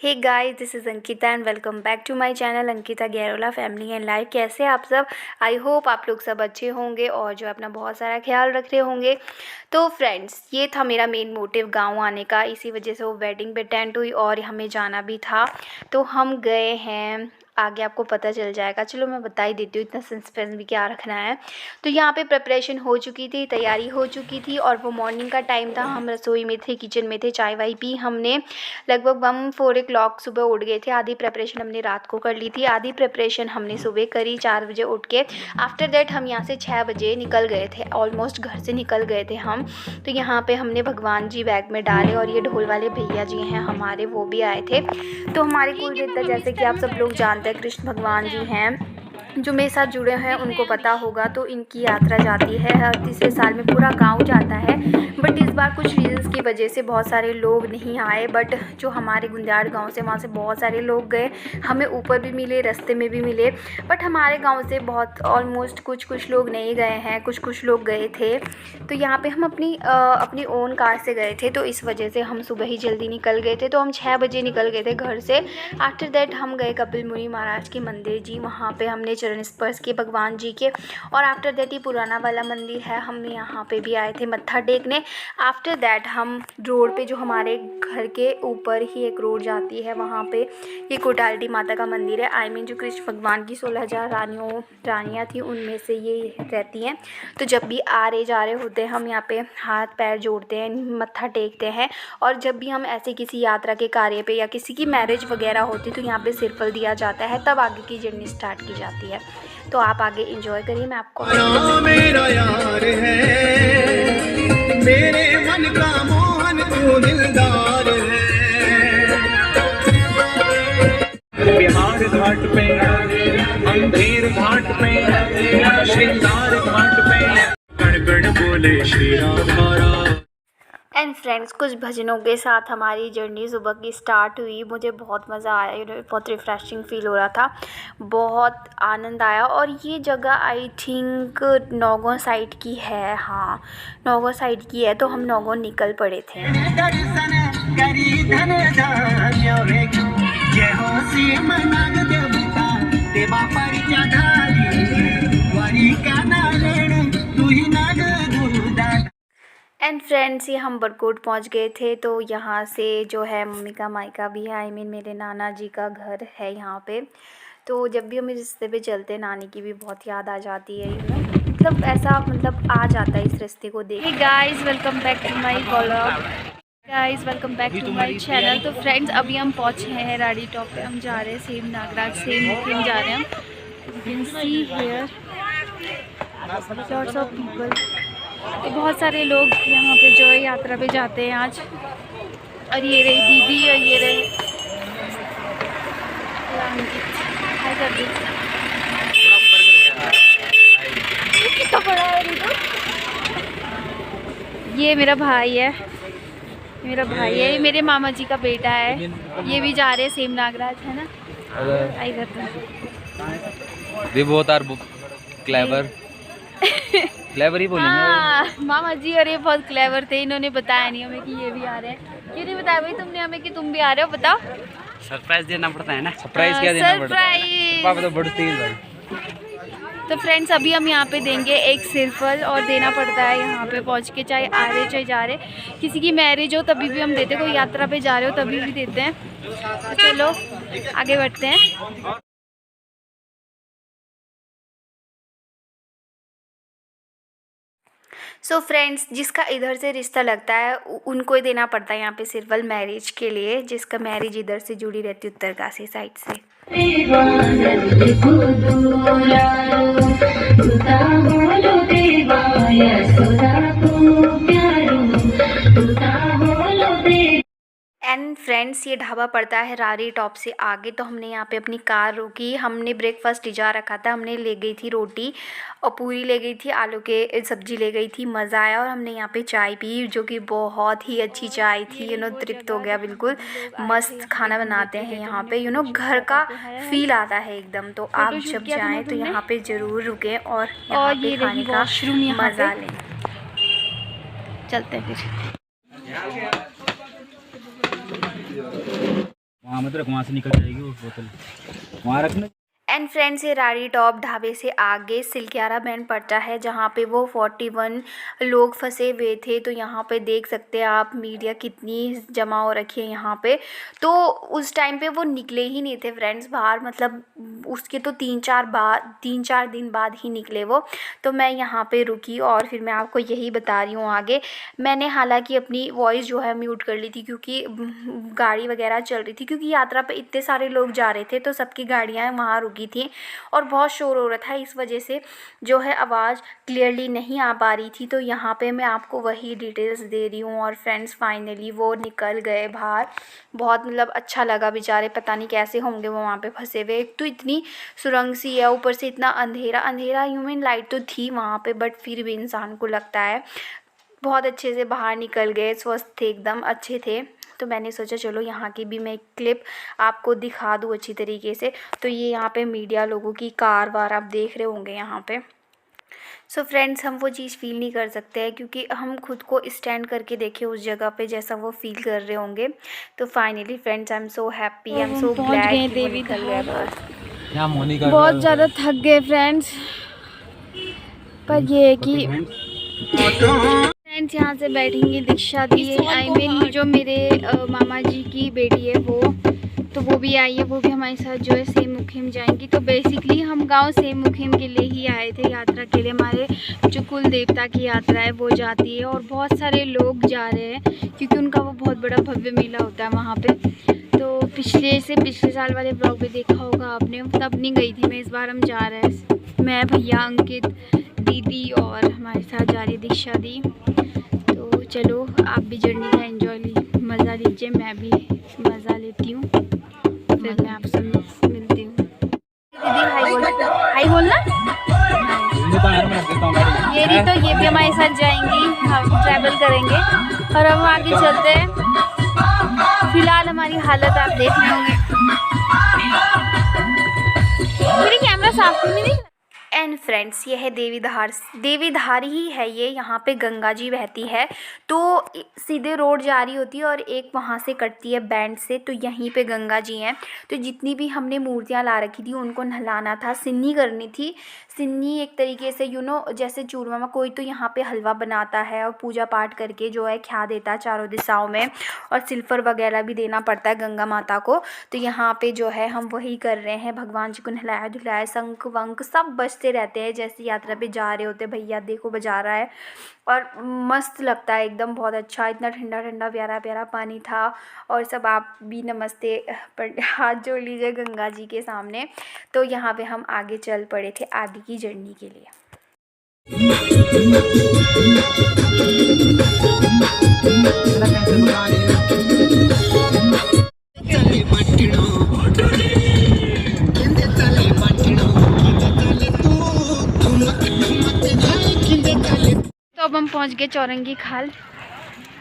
Hey guys, this is Ankita and welcome back to my channel Ankita Gairola family and life. कैसे आप सब? I hope आप लोग सब अच्छे होंगे और जो अपना बहुत सारा ख्याल रख रहे होंगे। तो फ्रेंड्स, ये था मेरा मेन मोटिव गांव आने का। इसी वजह से वो वेडिंग पे अटेंड हुई और हमें जाना भी था, तो हम गए हैं। आगे आपको पता चल जाएगा। चलो मैं बता ही देती हूँ, इतना सस्पेंस भी क्या रखना है। तो यहाँ पे प्रिपरेशन हो चुकी थी, तैयारी हो चुकी थी और वो मॉर्निंग का टाइम था। हम रसोई में थे, किचन में थे, चाय वाय पी हमने। लगभग हम 4 o'clock सुबह उठ गए थे। आधी प्रिपरेशन हमने रात को कर ली थी, आधी प्रिपरेशन हमने सुबह करी 4 बजे उठ के। आफ्टर दैट हम यहाँ से 6 बजे निकल गए थे, ऑलमोस्ट घर से निकल गए थे हम। तो यहाँ पे हमने भगवान जी बैग में डाले और ये ढोल वाले भैया जी हैं हमारे, वो भी आए थे। तो हमारे कुल देवता, जैसे कि आप सब लोग जानते हैं, कृष्ण भगवान जी हैं। जो मेरे साथ जुड़े हैं उनको पता होगा। तो इनकी यात्रा जाती है हर तीसरे साल में, पूरा गांव जाता है। बट इस बार कुछ रीज़न्स की वजह से बहुत सारे लोग नहीं आए। बट जो हमारे गुंजाड़ गांव से, वहाँ से बहुत सारे लोग गए। हमें ऊपर भी मिले, रास्ते में भी मिले। बट हमारे गांव से बहुत ऑलमोस्ट कुछ लोग नहीं गए हैं, कुछ लोग गए थे। तो यहाँ पे हम अपनी ओन कार से गए थे, तो इस वजह से हम सुबह ही जल्दी निकल गए थे। तो हम 6 बजे निकल गए थे घर से। आफ्टर दैट हम गए कपिल मुनि महाराज के मंदिर जी, वहाँ पे हमने चरण स्पर्श किए भगवान जी के। और आफ्टर दैट ये पुराना वाला मंदिर है, हम यहाँ पे भी आए थे मत्था टेकने। आफ्टर दैट हम रोड पे, जो हमारे घर के ऊपर ही एक रोड जाती है, वहाँ पे ये कोटालिटी माता का मंदिर है। आई मीन जो कृष्ण भगवान की 16,000 रानियाँ थी, उनमें से ये रहती हैं। तो जब भी आ रहे जा रहे होते हैं, हम यहाँ पे हाथ पैर जोड़ते हैं, मत्था टेकते हैं। और जब भी हम ऐसे किसी यात्रा के कार्य पे या किसी की मैरिज वगैरह होती, तो यहाँ पे सिरफल दिया जाता है, तब आगे की जर्नी स्टार्ट की जाती है। तो आप आगे एंजॉय करिए। मैं आपको मेरा यार है, मेरे मन का मोहन तू दिलदार है। बिहार घाट पे, अंधेर घाट पे, श्रृंगार घाट पे, गण गण बोले श्री राधा। एंड फ्रेंड्स, कुछ भजनों के साथ हमारी जर्नी सुबह की स्टार्ट हुई। मुझे बहुत मज़ा आया, बहुत रिफ़्रेशिंग फील हो रहा था, बहुत आनंद आया। और ये जगह आई थिंक नौगांव साइड की है। हाँ, नौगांव साइड की है। तो हम नौगांव निकल पड़े थे। एंड फ्रेंड्स, ये हम बरकोट पहुंच गए थे। तो यहाँ से जो है मम्मी का मायका भी है, आई मीन मेरे नाना जी का घर है यहाँ पे। तो जब भी हम इस रास्ते पे चलते, नानी की भी बहुत याद आ जाती है। मतलब ऐसा आ जाता है इस रास्ते को देख। Hey guys, welcome back to my vlog. Guys, welcome back to my channel. तो फ्रेंड्स, अभी हम पहुँचे हैं राड़ी टॉप पे। हम जा रहे हैं सेम नागराज, सेम मुखिम जा रहे हैं हम। You can see here lots of people. तो बहुत सारे लोग यहाँ पे जो है यात्रा पे जाते हैं आज। और ये रही दीदी और ये रहे हाय कर दी। कितना बड़ा है ये मेरा भाई है, ये मेरे मामा जी का बेटा है। ये भी जा रहे हैं सेम नागराज, है ना? आई दे बहुत आर क्लेवर क्लेवर ही बोलेंगे। हाँ, मामा जी और ये बहुत क्लेवर थे। इन्होंने बताया नहीं हमें कि ये भी आ रहे हैं। क्यों नहीं बताया भाई तुमने हमें कि तुम भी आ रहे हो? बताओ। सरप्राइज देना पड़ता है ना। सरप्राइज क्या देना पड़ता है? पापा तो बड़ी तेज भाई। तो फ्रेंड्स, अभी हम यहाँ पे देंगे एक सिरफल, और देना पड़ता है यहाँ पे पहुँच के, चाहे आ रहे चाहे जा रहे। किसी की मैरिज हो तभी भी हम देते, कोई यात्रा पे जा रहे हो तभी भी देते हैं। तो चलो आगे बढ़ते हैं। सो फ्रेंड्स, जिसका इधर से रिश्ता लगता है उनको ही देना पड़ता है यहाँ पे सिरफल मैरिज के लिए, जिसका मैरिज इधर से जुड़ी रहती है, उत्तरकाशी साइड से। एंड फ्रेंड्स, ये ढाबा पड़ता है रारी टॉप से आगे। तो हमने यहाँ पे अपनी कार रोकी। हमने ब्रेकफास्ट जा रखा था। हमने ले गई थी रोटी और पूरी ले गई थी, आलू के सब्जी ले गई थी। मज़ा आया। और हमने यहाँ पे चाय पी, जो कि बहुत ही अच्छी चाय थी। तृप्त हो गया बिल्कुल। मस्त खाना बनाते हैं यहाँ पे, घर का फील आता है एकदम। तो आप जब जाएँ तो यहाँ पे ज़रूर रुकें और यहाँ पे खाने का मज़ा लें। चलते हैं फिर। मत रख, वहाँ से निकल जाएगी वो बोतल, वहाँ रखना। एंड फ्रेंड्स, ये राड़ी टॉप ढाबे से आगे सिलक्यारा बैंड पड़ता है, जहाँ पे वो 41 लोग फंसे हुए थे। तो यहाँ पे देख सकते हैं आप मीडिया कितनी जमा हो रखी है यहाँ पे। तो उस टाइम पे वो निकले ही नहीं थे फ्रेंड्स बाहर, मतलब उसके तो 3-4 दिन बाद ही निकले वो। तो मैं यहाँ पे रुकी और फिर मैं आपको यही बता रही हूँ आगे। मैंने हालांकि अपनी वॉइस जो है म्यूट कर ली थी, क्योंकि गाड़ी वगैरह चल रही थी, क्योंकि यात्रा पे इतने सारे लोग जा रहे थे तो सबकी गाड़ियाँ वहाँ रुकी थी और बहुत शोर हो रहा था, इस वजह से जो है आवाज़ क्लियरली नहीं आ पा रही थी। तो यहाँ पे मैं आपको वही डिटेल्स दे रही हूँ। और फ्रेंड्स फाइनली वो निकल गए बाहर। बहुत मतलब अच्छा लगा, बेचारे पता नहीं कैसे होंगे वो वहाँ पे फंसे हुए। एक तो इतनी सुरंग सी है, ऊपर से इतना अंधेरा ह्यूमन लाइट तो थी वहाँ पे, बट फिर भी इंसान को लगता है। बहुत अच्छे से बाहर निकल गए, स्वस्थ थे, एकदम अच्छे थे। तो मैंने सोचा चलो यहाँ की भी मैं एक क्लिप आपको दिखा दूँ अच्छी तरीके से। तो ये यहाँ पे मीडिया लोगों की कार वार आप देख रहे होंगे यहाँ पे। सो फ्रेंड्स, हम वो चीज़ फील नहीं कर सकते हैं, क्योंकि हम खुद को स्टैंड करके देखें उस जगह पे जैसा वो फील कर रहे होंगे। तो finally friends, I am so happy, I am so glad कि वो निकल गया बाहर। बहुत ज़्यादा थक गए फ्रेंड्स, पर ये है कि फ्रेंड्स यहाँ से बैठेंगे दीक्षा दी, आई मीन जो मेरे मामा जी की बेटी है वो भी आई है, वो भी हमारे साथ जो है सेम मुखिम जाएंगी। तो बेसिकली हम गांव सेम मुखिम के लिए ही आए थे यात्रा के लिए। हमारे जो कुल देवता की यात्रा है वो जाती है और बहुत सारे लोग जा रहे हैं, क्योंकि उनका वो बहुत बड़ा भव्य मेला होता है वहाँ पे। तो पिछले साल वाले ब्लॉग में देखा होगा आपने, तब नहीं गई थी मैं, इस बार हम जा रहे हैं, मैं, भैया, अंकित, दीदी और हमारे साथ जा रही दीक्षा दी। तो चलो आप भी जर्नी का मज़ा लीजिए, मैं भी मज़ा लेती हूँ, फिर मैं आपसे मिलती हूँ। दीदी हाई बोलना। ये रही, तो ये भी हमारे साथ जाएंगी, हम ट्रैवल करेंगे और हम आगे चलते हैं। फिलहाल हमारी हालत आप देख रहे होंगे। मेरी कैमरा साफ क्यों नहीं? एंड फ्रेंड्स, ये है देवीधार ही है ये, यहाँ पे गंगा जी बहती है। तो सीधे रोड जा रही होती है और एक वहाँ से कटती है बैंड से, तो यहीं पे गंगा जी हैं। तो जितनी भी हमने मूर्तियाँ ला रखी थी उनको नहलाना था, सिन्नी करनी थी। सिन्नी एक तरीके से जैसे चूरमा में कोई तो यहाँ पे हलवा बनाता है और पूजा पाठ करके जो है खिला देता है चारों दिशाओं में, और सिल्फर वगैरह भी देना पड़ता है गंगा माता को। तो यहाँ पे जो है हम वही कर रहे हैं, भगवान जी को नहलाया धुलाया, शंख वंख सब बजते रहते हैं जैसे यात्रा पे जा रहे होते। भैया देखो बजा रहा है और मस्त लगता है एकदम, बहुत अच्छा। इतना ठंडा ठंडा प्यारा प्यारा पानी था। और सब आप भी नमस्ते पर हाथ जोड़ लीजिए गंगा जी के सामने। तो यहाँ पे हम आगे चल पड़े थे आगे की जर्नी के लिए। तो अब हम पहुँच गए चौरंगी खाल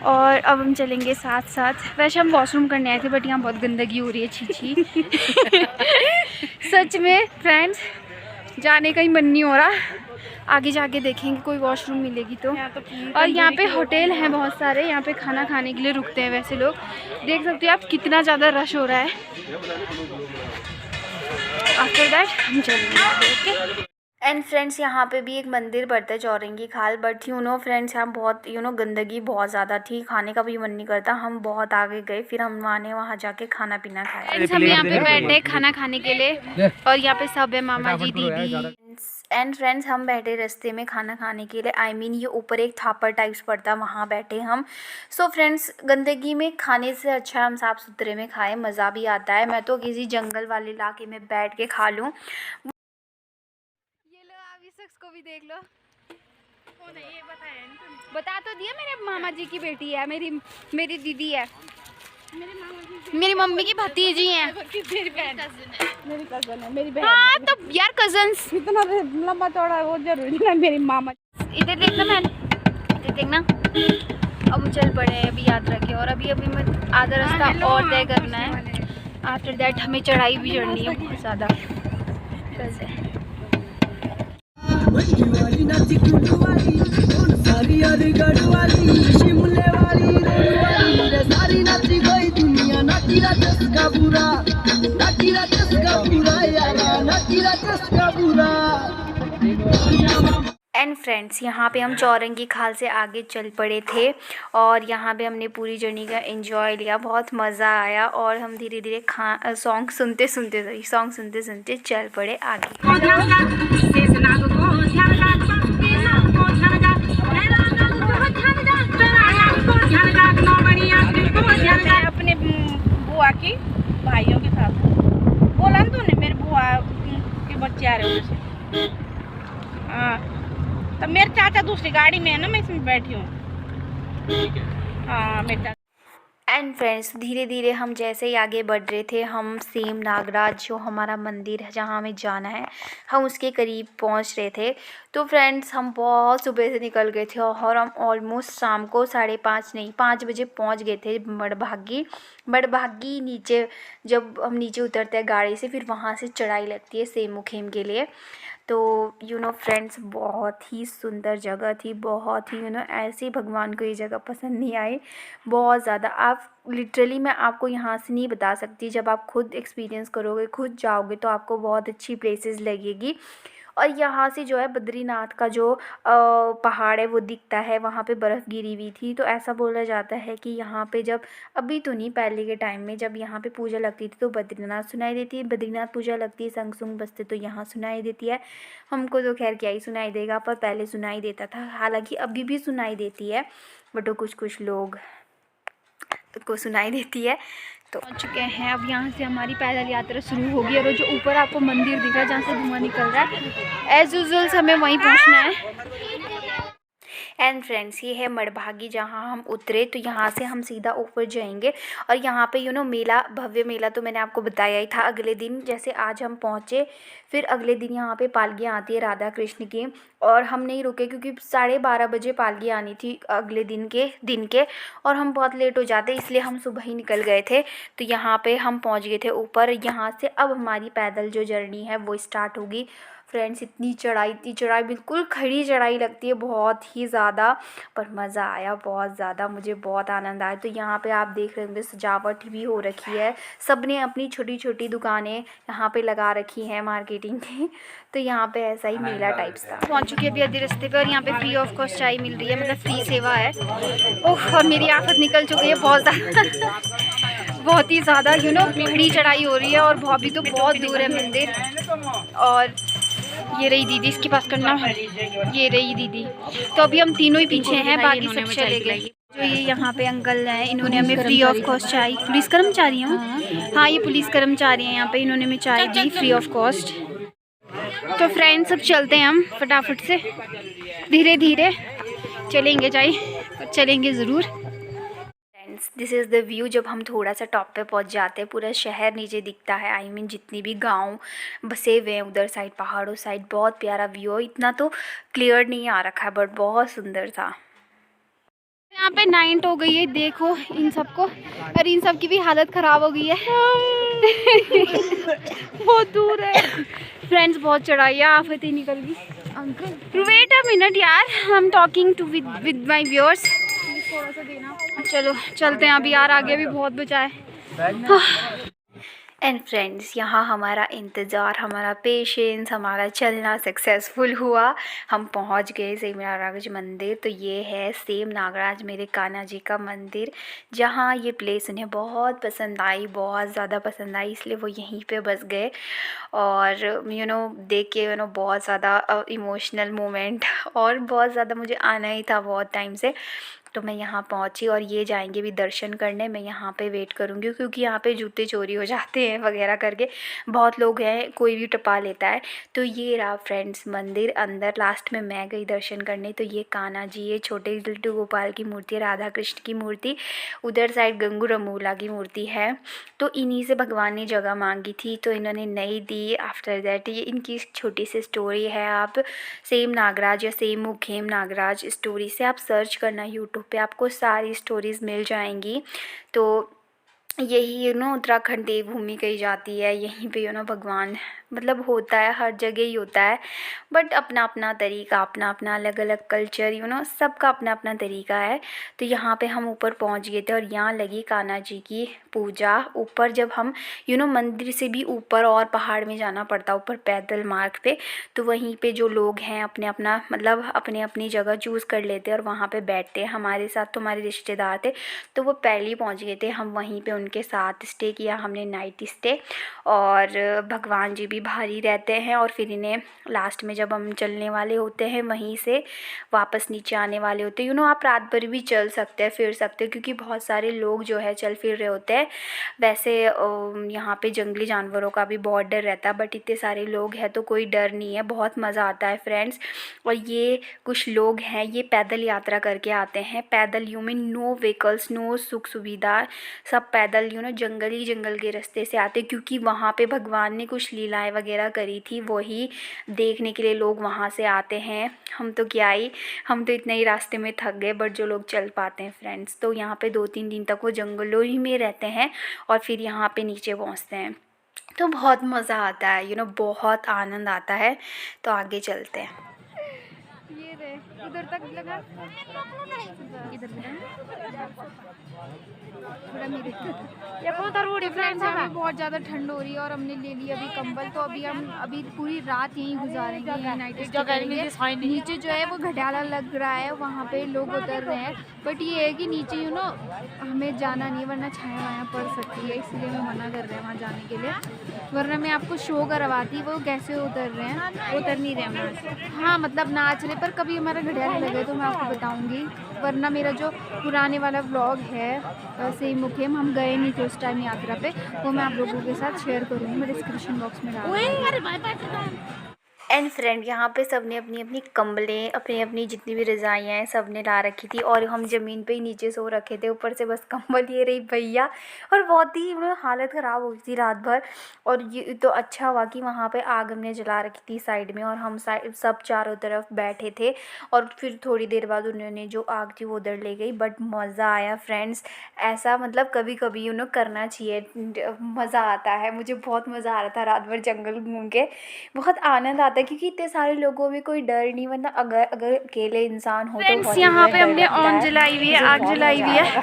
और अब हम चलेंगे साथ साथ। वैसे हम वॉशरूम करने आए थे, बट यहाँ बहुत गंदगी हो रही है, छी सच में फ्रेंड्स, जाने का ही मन नहीं हो रहा। आगे जाके देखेंगे कोई वॉशरूम मिलेगी तो। और यहाँ पे होटल हैं बहुत सारे, यहाँ पे खाना खाने के लिए रुकते हैं वैसे लोग। देख सकते हैं आप कितना ज़्यादा रश हो रहा है। आफ्टर दैट हम चलेंगे। ओके एंड फ्रेंड्स, यहाँ पे भी एक मंदिर पड़ता है चौरंगी खाल, बट फ्रेंड्स यहाँ बहुत गंदगी बहुत ज़्यादा थी, खाने का भी मन नहीं करता। हम बहुत आगे गए, फिर हम वहाँ जाके खाना पीना खाया। फ्रेंड्स हम यहाँ पे बैठे खाना खाने के लिए और यहाँ पे सब है, मामा जी, दीदी। एंड फ्रेंड्स हम बैठे रास्ते में खाना खाने के लिए, आई मीन ये ऊपर एक थापर टाइप्स पड़ता, वहाँ बैठे हम। सो फ्रेंड्स, गंदगी में खाने से अच्छा हम साफ़ सुथरे में खाएं, मज़ा भी आता है। मैं तो किसी जंगल वाले इलाके में बैठ के खा लूँ। को भी देख लो, कौन है ये बताया? बता तो दिया, मेरे मामा जी की बेटी है, मेरी दीदी है, मेरी मम्मी की भतीजी है, मेरी कज़न है, मेरी बहन। हाँ तो यार कज़न्स इतना लंबा चौड़ा वो जरूरी ना। मेरी मामा इधर देखना, मैं इधर देखना। अब हम चल पड़े हैं अभी यात्रा के, और अभी मैं आधा रास्ता और तय करना है। आफ्टर दैट हमें चढ़ाई भी चढ़नी है बहुत ज़्यादा। वाली नाची कुल्लू वाली सारी अरगढ़ वाली शिमले वाली सारी नाची गई दुनिया नाच एंड फ्रेंड्स, यहाँ पे हम चौरंगी खाल से आगे चल पड़े थे और यहाँ पे हमने पूरी जर्नी का एंजॉय लिया, बहुत मज़ा आया और हम धीरे धीरे सॉन्ग सुनते सुनते चल पड़े आगे। अपने बुआ की भाइयों के साथ बोला ना तूने, मेरे बुआ के बच्चे आ रहे हैं। हाँ, तो मेरे चाचा दूसरी गाड़ी में है ना, मैं इसमें बैठी हूँ। हाँ मेरे चाचा। एंड फ्रेंड्स, धीरे धीरे हम जैसे ही आगे बढ़ रहे थे, हम सेम नागराज जो हमारा मंदिर है जहाँ हमें जाना है, हम उसके करीब पहुँच रहे थे। तो फ्रेंड्स, हम बहुत सुबह से निकल गए थे और हम ऑलमोस्ट शाम को 5:30 नहीं 5 बजे पहुँच गए थे बड़भागी नीचे। जब हम नीचे उतरते हैं गाड़ी से, फिर वहाँ से चढ़ाई लगती है सेम मुखेम के लिए। तो फ्रेंड्स, बहुत ही सुंदर जगह थी, बहुत ही ऐसे भगवान को ये जगह पसंद नहीं आई बहुत ज़्यादा। आप लिटरली, मैं आपको यहाँ से नहीं बता सकती, जब आप खुद एक्सपीरियंस करोगे, खुद जाओगे तो आपको बहुत अच्छी प्लेसेस लगेगी। और यहाँ से जो है बद्रीनाथ का जो पहाड़ है वो दिखता है, वहाँ पे बर्फ़ गिरी हुई थी। तो ऐसा बोला जाता है कि यहाँ पे जब, अभी तो नहीं, पहले के टाइम में जब यहाँ पे पूजा लगती थी तो बद्रीनाथ सुनाई देती है, बद्रीनाथ पूजा लगती है, संग सुंग बजते तो यहाँ सुनाई देती है। हमको तो खैर क्या ही सुनाई देगा, पर पहले सुनाई देता था, हालांकि अभी भी सुनाई देती है, बट वो कुछ लोग को सुनाई देती है। तो पहुंच चुके हैं, अब यहाँ से हमारी पैदल यात्रा शुरू होगी। और जो ऊपर आपको मंदिर दिख रहा है जहाँ से धुआं निकल रहा है, एज यूजुअल हमें वहीं पहुँचना है। एंड फ्रेंड्स, ये है मड़भागी जहाँ हम उतरे। तो यहाँ से हम सीधा ऊपर जाएंगे और यहाँ पे मेला, भव्य मेला तो मैंने आपको बताया ही था। अगले दिन जैसे आज हम पहुँचे, फिर अगले दिन यहाँ पे पालकियाँ आती है राधा कृष्ण की, और हम नहीं रुके क्योंकि 12:30 बजे पालकी आनी थी अगले दिन के और हम बहुत लेट हो जाते, इसलिए हम सुबह ही निकल गए थे। तो यहाँ पे हम पहुँच गए थे ऊपर। यहाँ से अब हमारी पैदल जो जर्नी है वो स्टार्ट होगी। फ्रेंड्स, इतनी चढ़ाई, बिल्कुल खड़ी चढ़ाई लगती है, बहुत ही ज़्यादा, पर मज़ा आया बहुत ज़्यादा, मुझे बहुत आनंद आया। तो यहाँ पे आप देख रहे होंगे सजावट भी हो रखी है, सब ने अपनी छोटी छोटी दुकानें यहाँ पे लगा रखी हैं मार्केटिंग की। तो यहाँ पे ऐसा ही मेला टाइप्स था। पहुँच चुके अभी आधे रास्ते पे और यहाँ पे फ्री ऑफ कॉस्ट चाय मिल रही है, मतलब फ्री सेवा है। ओह, और मेरी आफत निकल चुकी है बहुत ज़्यादा बहुत ही ज़्यादा खड़ी चढ़ाई हो रही है और अभी तो बहुत दूर है मंदिर। और ये रही दीदी, इसके पास करना है, ये रही दीदी। तो अभी हम तीनों ही पीछे हैं, बाकी सब चले गए। जो ये यहाँ पे अंकल हैं, इन्होंने हमें फ्री ऑफ कॉस्ट चाय, पुलिस कर्मचारी हैं, हाँ ये पुलिस कर्मचारी हैं यहाँ पे, इन्होंने हमें चाय दी फ्री ऑफ कॉस्ट। तो फ्रेंड्स, अब चलते हैं हम फटाफट से, धीरे धीरे चलेंगे, चलेंगे ज़रूर। This is the view. जब हम थोड़ा सा टॉप पे पहुंच जाते हैं, पूरा शहर नीचे दिखता है। आई मीन जितनी भी गांव बसे हुए हैं उधर साइड, पहाड़ों साइड, बहुत प्यारा व्यू है। इतना तो क्लियर नहीं आ रखा है, बट बहुत सुंदर था। यहाँ पे 9 हो गई है, देखो इन सबको, और इन सब की भी हालत ख़राब हो गई है बहुत दूर है फ्रेंड्स, बहुत चढ़ाई है, आफत ही निकल गई। अंकल वेट अ मिनट यार, I am talking to with my viewers. थोड़ा सा देना, चलो चलते हैं अभी यार, आगे भी बहुत बचा है। एंड फ्रेंड्स, यहाँ हमारा इंतज़ार, हमारा पेशेंस, हमारा चलना सक्सेसफुल हुआ। हम पहुँच गए सेम नागराज मंदिर। तो ये है सेम नागराज, मेरे कान्हा जी का मंदिर, जहाँ ये प्लेस उन्हें बहुत पसंद आई, बहुत ज़्यादा पसंद आई, इसलिए वो यहीं पे बस गए। और देख के बहुत ज़्यादा इमोशनल मोमेंट, और बहुत ज़्यादा मुझे आना ही था बहुत टाइम से। तो मैं यहाँ पहुँची और ये जाएंगे भी दर्शन करने। मैं यहाँ पे वेट करूँगी क्योंकि यहाँ पे जूते चोरी हो जाते हैं वगैरह करके, बहुत लोग हैं, कोई भी टपा लेता है। तो ये रहा फ्रेंड्स मंदिर, अंदर लास्ट में मैं गई दर्शन करने। तो ये कान्हा जी, ये छोटे लड्डू गोपाल की मूर्ति है, राधा कृष्ण की मूर्ति, उधर साइड गंगू रमूला की मूर्ति है। तो इन्हीं से भगवान ने जगह मांगी थी तो इन्होंने नहीं दी। आफ्टर दैट ये इनकी छोटी सी स्टोरी है। आप सेम नागराज या सेम मुखेम नागराज स्टोरी से आप सर्च करना यूट्यूब पे, आपको सारी स्टोरीज़ मिल जाएंगी। तो यही उत्तराखंड देवभूमि कही जाती है। यहीं पे भगवान मतलब होता है, हर जगह ही होता है, बट अपना अपना तरीका, अपना अपना अलग अलग कल्चर, सबका अपना अपना तरीका है। तो यहाँ पे हम ऊपर पहुँच गए थे और यहाँ लगी कान्हा जी की पूजा। ऊपर जब हम मंदिर से भी ऊपर और पहाड़ में जाना पड़ता, ऊपर पैदल मार्ग पे, तो वहीं पे जो लोग हैं अपने अपना मतलब अपनी अपनी जगह चूज़ कर लेते हैं और वहाँ पे बैठते हैं। हमारे साथ तो हमारे रिश्तेदार थे, तो वो पहले ही पहुँच गए थे। हम वहीं पे उनके साथ स्टे किया, हमने नाइट स्टे। और भगवान जी भी बाहर ही रहते हैं और फिर इन्हें लास्ट में जब हम चलने वाले होते हैं, वहीं से वापस नीचे आने वाले होते हैं, आप रात भर भी चल सकते हैं, फिर सकते हैं, क्योंकि बहुत सारे लोग जो है चल फिर रहे होते हैं। वैसे यहाँ पे जंगली जानवरों का भी बहुत डर रहता है, बट इतने सारे लोग हैं तो कोई डर नहीं है, बहुत मज़ा आता है फ्रेंड्स। और ये कुछ लोग हैं, ये पैदल यात्रा करके आते हैं, पैदल में नो व्हीकल्स, नो सुख सुविधा, सब पैदल जंगल ही जंगल के रास्ते से आते, क्योंकि वहाँ पे भगवान ने कुछ लीलाएं वगैरह करी थी, वही देखने के लिए लोग वहाँ से आते हैं। हम तो क्या ही, हम तो इतने ही रास्ते में थक गए, बट जो लोग चल पाते हैं फ्रेंड्स, तो यहाँ पे 2-3 दिन तक वो जंगलों ही में रहते हैं और फिर यहाँ पे नीचे पहुँचते हैं। तो बहुत मज़ा आता है, बहुत आनंद आता है। तो आगे चलते हैं। ये रे उधर तक लगा, इधर थोड़ा मेरे फ्रेंड्स, अभी बहुत ज़्यादा ठंड हो रही है और हमने ले लिया अभी कंबल। तो अभी पूरी रात यहीं गुजारेंगे, यहीं नाइट स्टे करेंगे। नीचे जो है वो घटियाला लग रहा है, वहाँ पे लोग उतर रहे हैं, बट ये है कि नीचे हमें जाना नहीं, वरना छाया वाया पड़ सकती है, इसलिए मैं मना कर रहे हैं वहाँ जाने के लिए। वरना मैं आपको शो करवाती वो कैसे उतर रहे हैं, उतर नहीं रहे वहाँ से। हाँ मतलब नाच रहे, पर कभी हमारा घटियाला लगे तो मैं आपको बताऊंगी, वरना मेरा जो पुराने वाला व्लॉग है सेम मुखेम, हम गए नहीं थे उस टाइम यात्रा पे, वो मैं आप लोगों के साथ शेयर करूँगी, मैं डिस्क्रिप्शन बॉक्स में डालूंगी। एंड फ्रेंड, यहाँ पे सब ने अपनी अपनी कंबलें, अपनी अपनी जितनी भी रज़ाइयाँ हैं सब ने ला रखी थी, और हम ज़मीन पे ही नीचे सो रखे थे, ऊपर से बस कंबल ये रही भैया, और बहुत ही हालत ख़राब हो गई थी रात भर। और ये तो अच्छा हुआ कि वहाँ पे आग हमने जला रखी थी साइड में, और हम सब चारों तरफ बैठे थे, और फिर थोड़ी देर बाद उन्होंने जो आग थी वो उधर ले गई। बट मज़ा आया फ्रेंड्स, ऐसा मतलब कभी कभी करना चाहिए, मज़ा आता है। मुझे बहुत मज़ा आ रहा था रात भर जंगल घूम के, बहुत आनंद आता है, क्योंकि इतने सारे लोगों में कोई डर नहीं, मतलब अगर अकेले इंसान हो तो बहुत यहाँ पे हमने ऑन लगता जलाई हुई है, आग जलाई हुई है।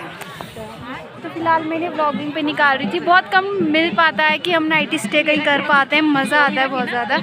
तो फिलहाल मैंने व्लॉगिंग पे निकाल रही थी, बहुत कम मिल पाता है कि हम नाइट स्टे कहीं कर पाते हैं, मज़ा आता है बहुत ज़्यादा।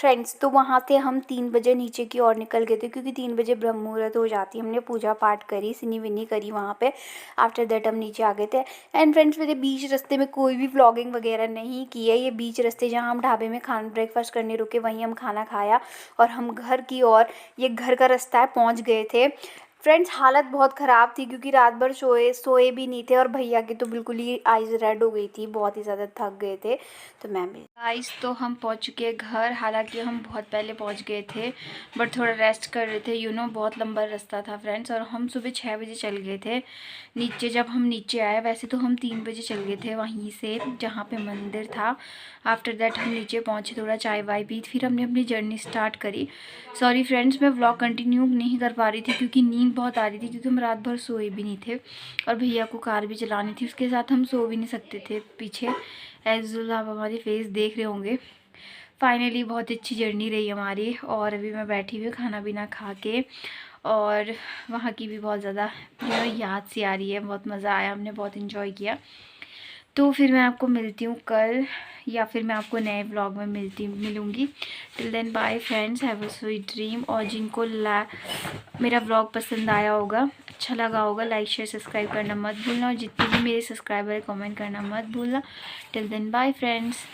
फ्रेंड्स, तो वहाँ से हम 3 बजे नीचे की ओर निकल गए थे, क्योंकि 3 बजे ब्रह्म मुहूर्त हो जाती है। हमने पूजा पाठ करी, सिनी विनी करी वहाँ पे, आफ्टर दैट हम नीचे आ गए थे। एंड फ्रेंड्स, मेरे बीच रास्ते में कोई भी व्लॉगिंग वगैरह नहीं की है। ये बीच रास्ते जहाँ हम ढाबे में ब्रेकफास्ट करने रुके, वहीं हम खाना खाया और हम घर की ओर, ये घर का रास्ता है, पहुँच गए थे। फ्रेंड्स हालत बहुत ख़राब थी क्योंकि रात भर सोए भी नहीं थे और भैया की तो बिल्कुल ही आइज़ रेड हो गई थी, बहुत ही ज़्यादा थक गए थे। तो मैं भी गाइस तो हम पहुंच चुके हैं घर। हालांकि हम बहुत पहले पहुंच गए थे बट थोड़ा रेस्ट कर रहे थे, बहुत लंबा रास्ता था फ्रेंड्स। और हम सुबह 6 बजे चल गए थे नीचे। जब हम नीचे आए वैसे तो हम 3 बजे चल गए थे वहीं से जहाँ पे मंदिर था। आफ्टर दैट हम नीचे पहुँचे, थोड़ा चाय वाय पी, फिर हमने अपनी जर्नी स्टार्ट करी। सॉरी फ्रेंड्स मैं व्लॉग कंटिन्यू नहीं कर पा रही थी क्योंकि नींद बहुत आ रही थी, क्योंकि हम रात भर सोए भी नहीं थे और भैया को कार भी चलानी थी, उसके साथ हम सो भी नहीं सकते थे। पीछे एज आप हमारी फेस देख रहे होंगे। फाइनली बहुत अच्छी जर्नी रही हमारी और अभी मैं बैठी हुई खाना पीना खा के, और वहाँ की भी बहुत ज़्यादा याद सी आ रही है। बहुत मज़ा आया, हमने बहुत इन्जॉय किया। तो फिर मैं आपको मिलती हूँ कल, या फिर मैं आपको नए व्लॉग में मिलूँगी। Till then bye friends, have a sweet dream. और जिनको मेरा व्लॉग पसंद आया होगा, अच्छा लगा होगा, लाइक शेयर सब्सक्राइब करना मत भूलना। और जितने भी मेरे सब्सक्राइबर है कमेंट करना मत भूलना। Till then bye friends.